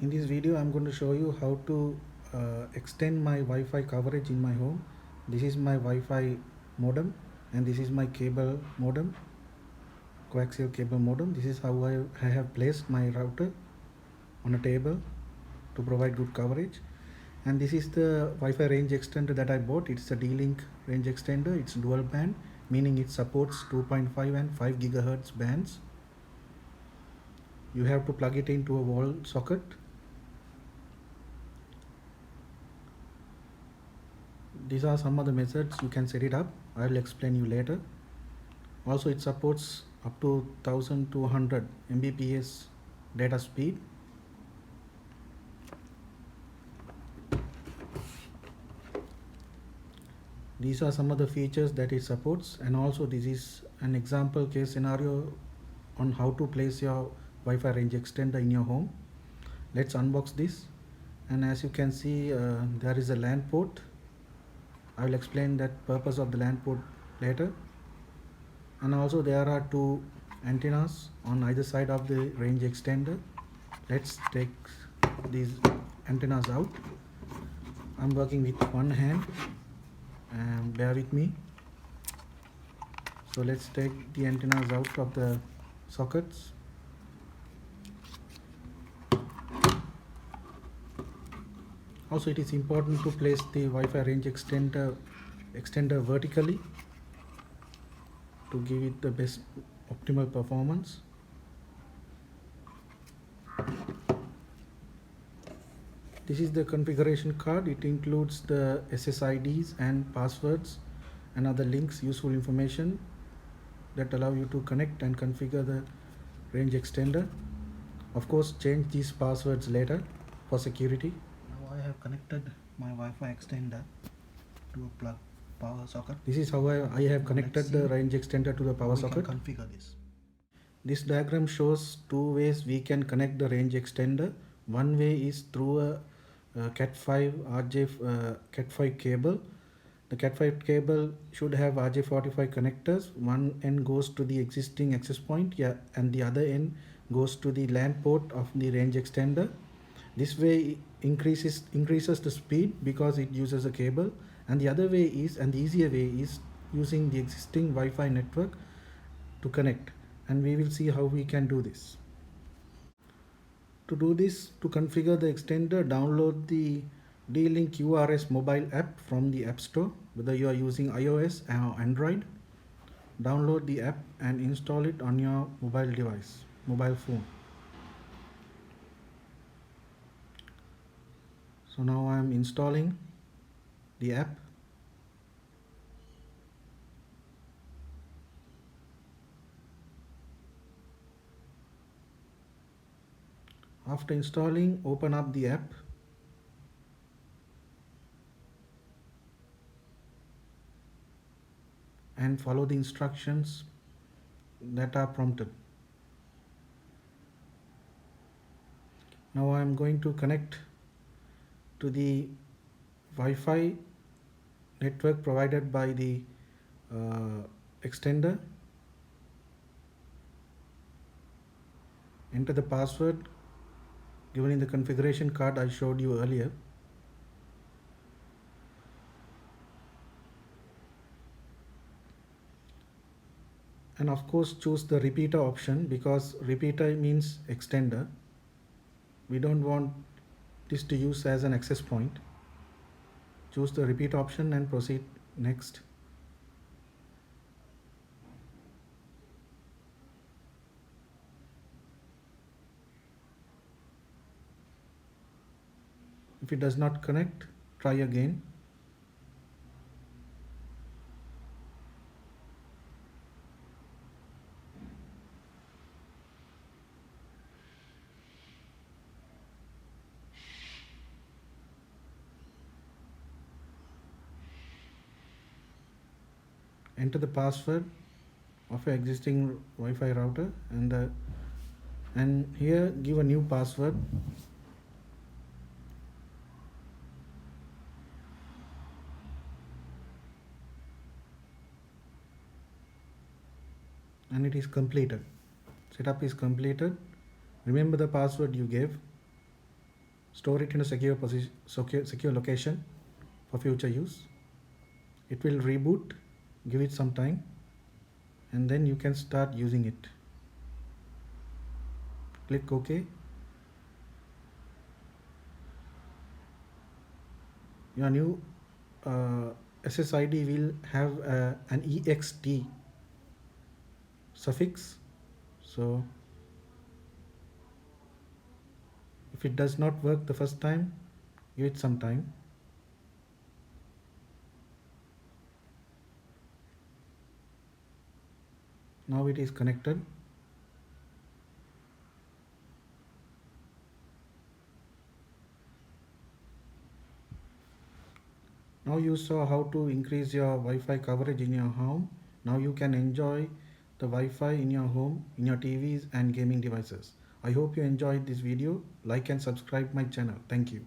In this video I'm going to show you how to extend my Wi-Fi coverage in my home. This is my Wi-Fi modem and this is my cable modem, coaxial cable modem. This is how I have placed my router on a table to provide good coverage. And this is the Wi-Fi range extender that I bought. It's a D-Link range extender. It's dual band, meaning it supports 2.5 and 5 gigahertz bands. You have to plug it into a wall socket. These are some of the methods you can set it up. I will explain you later. Also, it supports up to 1200 Mbps data speed. These are some of the features that it supports, and also this is an example case scenario on how to place your Wi-Fi range extender in your home. Let's unbox this. And as you can see, there is a LAN port. I will explain that purpose of the LAN port later. And also there are two antennas on either side of the range extender. Let's take these antennas out. I'm working with one hand and bear with me. So let's take the antennas out of the sockets. Also, it is important to place the Wi-Fi range extender vertically to give it the best optimal performance. This is the configuration card. It includes the SSIDs and passwords and other links, useful information that allow you to connect and configure the range extender. Of course, change these passwords later for security. Now I have connected my Wi-Fi extender to a plug power socket. This is how I have connected the range extender to the power socket. Can configure this. This diagram shows two ways we can connect the range extender. One way is through a Cat5 Cat5 cable. The Cat5 cable should have RJ45 connectors. One end goes to the existing access point, and the other end goes to the LAN port of the range extender. This way increases the speed because it uses a cable, and the other way is, and the easier way is, using the existing Wi-Fi network to connect, and we will see how we can do this. To do this, to configure the extender, download the D-Link URS mobile app from the App Store, whether you are using iOS or Android. Download the app and install it on your mobile phone. So now I am installing the app. After installing, open up the app. And follow the instructions that are prompted. Now I am going to connect to the Wi-Fi network provided by the extender. Enter the password given in the configuration card I showed you earlier. And of course choose the repeater option, because repeater means extender. We don't want this to use as an access point. Choose the repeat option and proceed next. If it does not connect, try again. Enter the password of your existing Wi-Fi router and here give a new password. And it is completed. Setup is completed. Remember the password you gave. Store it in a secure location for future use. It will reboot, give it some time, and then you can start using it. Click OK. Your new SSID will have an EXT suffix. So if it does not work the first time, give it some time. Now it is connected. Now you saw how to increase your Wi-Fi coverage in your home. Now you can enjoy the Wi-Fi in your home, in your TVs and gaming devices. I hope you enjoyed this video. Like and subscribe my channel. Thank you.